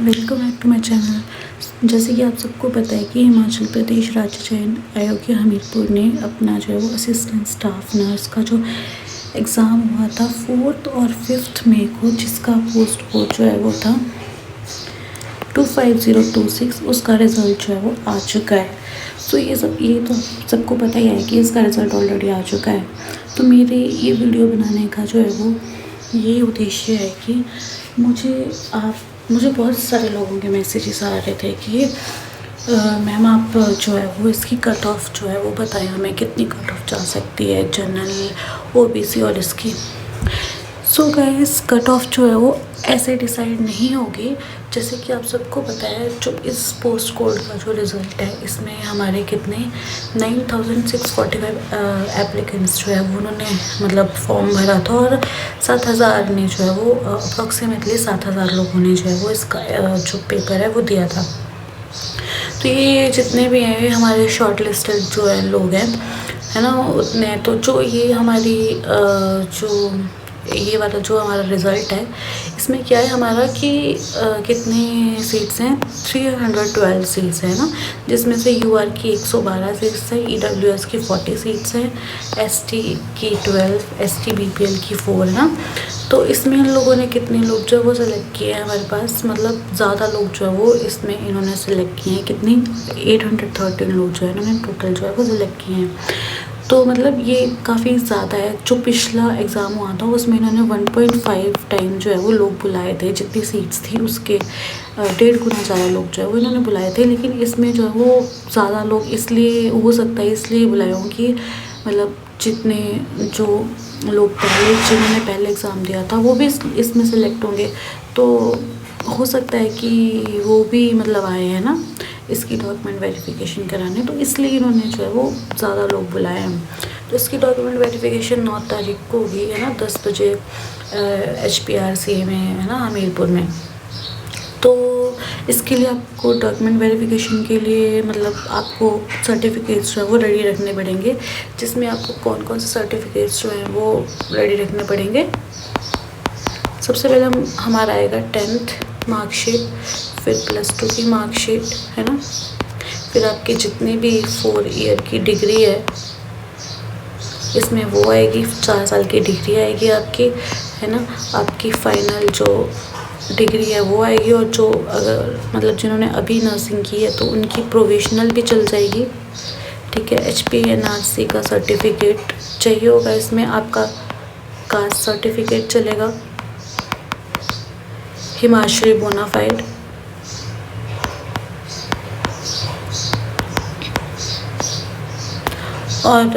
Welcome back to my channel. जैसे कि आप सबको पता है कि हिमाचल प्रदेश राज्य चयन आयोग के हमीरपुर ने अपना जो है वो असिस्टेंट स्टाफ नर्स का जो एग्ज़ाम हुआ था 4 और 5 मई को, जिसका पोस्ट कोड जो है वो था 25026, उसका रिज़ल्ट जो है वो आ चुका है। तो ये तो सबको पता ही है कि इसका रिज़ल्ट ऑलरेडी आ चुका है। तो मेरे ये वीडियो बनाने का जो है वो ये उद्देश्य है कि मुझे बहुत सारे लोगों के मैसेजेस आ रहे थे कि मैम आप जो है वो इसकी कट ऑफ जो है वो बताएं हमें, कितनी कट ऑफ जा सकती है जनरल, ओबीसी और इसकी। सो गाइस, कट ऑफ जो है वो ऐसे डिसाइड नहीं होगी। जैसे कि आप सबको पता है, जो इस पोस्ट कोड का जो रिज़ल्ट है, इसमें हमारे कितने 9645 एप्लीकेंट्स जो है वो उन्होंने मतलब फॉर्म भरा था, और 7000 ने जो है वो अप्रॉक्सीमेटली 7000 लोगों ने जो है वो इसका जो पेपर है वो दिया था। तो ये जितने भी हैं हमारे शॉर्ट लिस्टेड जो है लोग हैं, है ना, उतने। तो जो ये हमारी जो ये वाला जो हमारा रिज़ल्ट है, इसमें क्या है हमारा कि कितने सीट्स हैं, 312 सीट्स हैं ना, जिसमें से यूआर की 112 सीट्स हैं, ईडब्ल्यूएस की 40 सीट्स हैं, एसटी की 12, एसटी बीपीएल की 4 है ना। तो इसमें इन लोगों ने कितने लोग जो है वो सिलेक्ट किए हैं हमारे पास, मतलब ज़्यादा लोग जो है वो इसमें इन्होंने सिलेक्ट किए हैं। कितनी 813 लोग जो है इन्होंने टोटल जो है वो सिलेक्ट किए हैं। तो मतलब ये काफ़ी ज़्यादा है। जो पिछला एग्ज़ाम हुआ था उसमें इन्होंने 1.5 टाइम जो है वो लोग बुलाए थे, जितनी सीट्स थी उसके 1.5 गुना ज़्यादा लोग जो है वो इन्होंने बुलाए थे। लेकिन इसमें जो है वो ज़्यादा लोग इसलिए हो सकता है इसलिए बुलाए हों कि मतलब जितने जो लोग जिन्होंने पहले एग्ज़ाम दिया था वो भी इसमें सेलेक्ट होंगे। तो हो सकता है कि वो भी मतलब आए हैं ना इसकी डॉक्यूमेंट वेरिफिकेशन कराने, तो इसलिए इन्होंने जो है वो ज़्यादा लोग बुलाए हैं। तो इसकी डॉक्यूमेंट वेरिफिकेशन 9 तारीख को होगी, है ना, 10 बजे HPRC में, है ना, हमीरपुर में। तो इसके लिए आपको डॉक्यूमेंट वेरिफिकेशन के लिए मतलब आपको सर्टिफिकेट्स जो है वो रेडी रखने पड़ेंगे, जिसमें आपको कौन कौन से सर्टिफिकेट्स जो हैं वो रेडी रखने पड़ेंगे। सबसे पहले हमारा आएगा 10th मार्कशीट, फिर +2 की मार्कशीट, है ना, फिर आपकी जितनी भी 4 ईयर की डिग्री है इसमें वो आएगी, 4 साल की डिग्री आएगी आपकी, है ना, आपकी फाइनल जो डिग्री है वो आएगी। और जो अगर मतलब जिन्होंने अभी नर्सिंग की है तो उनकी प्रोविजनल भी चल जाएगी, ठीक है। HPNRC का सर्टिफिकेट चाहिए होगा, इसमें आपका कास्ट सर्टिफिकेट चलेगा, हिमाचली बोनाफाइड, और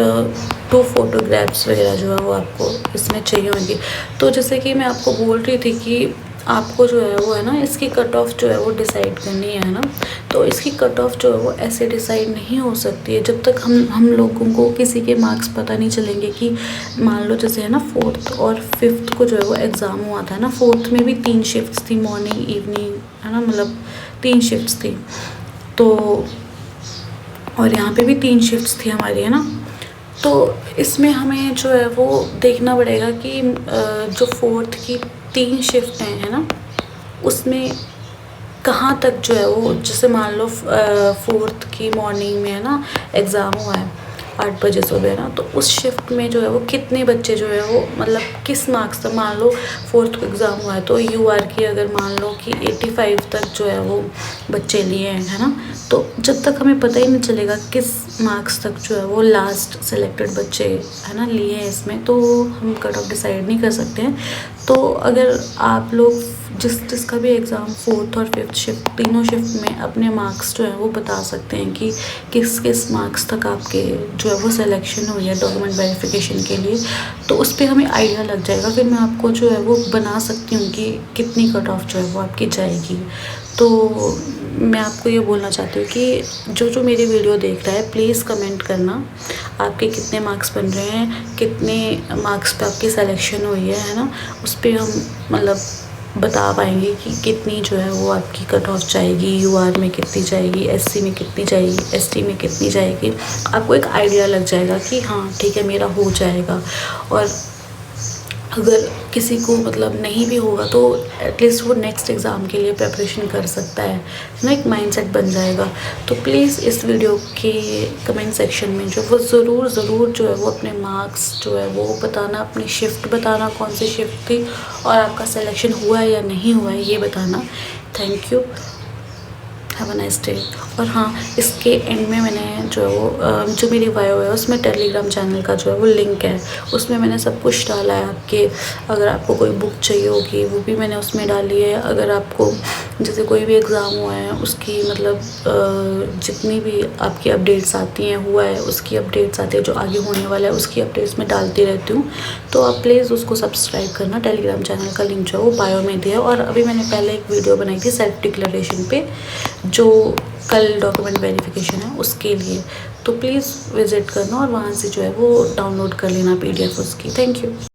2 फोटोग्राफ्स वगैरह जो है वो आपको इसमें चाहिए होंगी। तो जैसे कि मैं आपको बोल रही थी कि आपको जो है वो, है ना, इसकी कट ऑफ जो है वो डिसाइड करनी है ना। तो इसकी कट ऑफ जो है वो ऐसे डिसाइड नहीं हो सकती है जब तक हम लोगों को किसी के मार्क्स पता नहीं चलेंगे। कि मान लो जैसे, है ना, 4th और 5th को जो है वो एग्ज़ाम हुआ था ना, 4th में भी 3 शिफ्ट्स थी, मॉर्निंग इवनिंग, है ना, मतलब 3 शिफ्ट्स थी। तो और यहाँ पे भी 3 शिफ्ट्स थी हमारी, है ना। तो इसमें हमें जो है वो देखना पड़ेगा कि जो 4th की 3 शिफ्ट हैं, है ना, उसमें कहाँ तक जो है वो, जैसे मान लो 4th की मॉर्निंग में, है ना, एग्ज़ाम हुआ है 8 बजे सुबह ना, तो उस शिफ्ट में जो है वो कितने बच्चे जो है वो मतलब किस मार्क्स तक, मान लो 4th को एग्ज़ाम हुआ है तो यूआर की अगर मान लो कि 85 तक जो है वो बच्चे लिए हैं, है ना, तो जब तक हमें पता ही नहीं चलेगा किस मार्क्स तक जो है वो लास्ट सेलेक्टेड बच्चे, है ना, लिए हैं इसमें, तो हम कट ऑफ डिसाइड नहीं कर सकते हैं। तो अगर आप लोग जिसका भी एग्ज़ाम 4th और 5th शिफ्ट, तीनों शिफ्ट में अपने मार्क्स जो है वो बता सकते हैं कि किस किस मार्क्स तक आपके जो है वो सिलेक्शन हुई है डॉक्यूमेंट वेरिफिकेशन के लिए, तो उस पर हमें आइडिया लग जाएगा। फिर मैं आपको जो है वो बना सकती हूँ कि कितनी कट ऑफ जो है वो आपकी जाएगी। तो मैं आपको ये बोलना चाहती हूँ कि जो मेरी वीडियो देख रहा है, प्लीज़ कमेंट करना आपके कितने मार्क्स बन रहे हैं, कितने मार्क्स पे आपकी सिलेक्शन हुई है ना, उस पर हम मतलब बता पाएंगे कि कितनी जो है वो आपकी कट ऑफ जाएगी, यूआर में कितनी जाएगी, एससी में कितनी जाएगी, एसटी में कितनी जाएगी। आपको एक आइडिया लग जाएगा कि हाँ ठीक है मेरा हो जाएगा। और अगर किसी को मतलब नहीं भी होगा तो एटलीस्ट वो नेक्स्ट एग्ज़ाम के लिए प्रिपरेशन कर सकता है ना, एक माइंडसेट बन जाएगा। तो प्लीज़ इस वीडियो के कमेंट सेक्शन में जो वो ज़रूर जो है वो अपने मार्क्स जो है वो बताना, अपनी शिफ्ट बताना कौन सी शिफ्ट थी और आपका सिलेक्शन हुआ है या नहीं हुआ है ये बताना। Thank you, have a nice day. और हाँ, इसके एंड में मैंने जो है वो जो मेरी बायो है उसमें टेलीग्राम चैनल का जो है वो लिंक है, उसमें मैंने सब कुछ डाला है आपके। अगर आपको कोई बुक चाहिए होगी वो भी मैंने उसमें डाली है। अगर आपको जैसे कोई भी एग्ज़ाम हुआ है उसकी मतलब जितनी भी आपकी अपडेट्स आती हैं, हुआ है उसकी अपडेट्स आती है, जो आगे होने वाला है उसकी अपडेट्स मैं डालती रहती हूँ। तो आप प्लीज़ उसको सब्सक्राइब करना। टेलीग्राम चैनल का लिंक जो है वो बायो में दिया है। और अभी मैंने पहले एक वीडियो बनाई थी सेल्फ डिक्लेरेशन पे, जो कल डॉक्यूमेंट वेरिफिकेशन है उसके लिए, तो प्लीज़ विज़िट करना और वहाँ से जो है वो डाउनलोड कर लेना PDF उसकी। Thank you.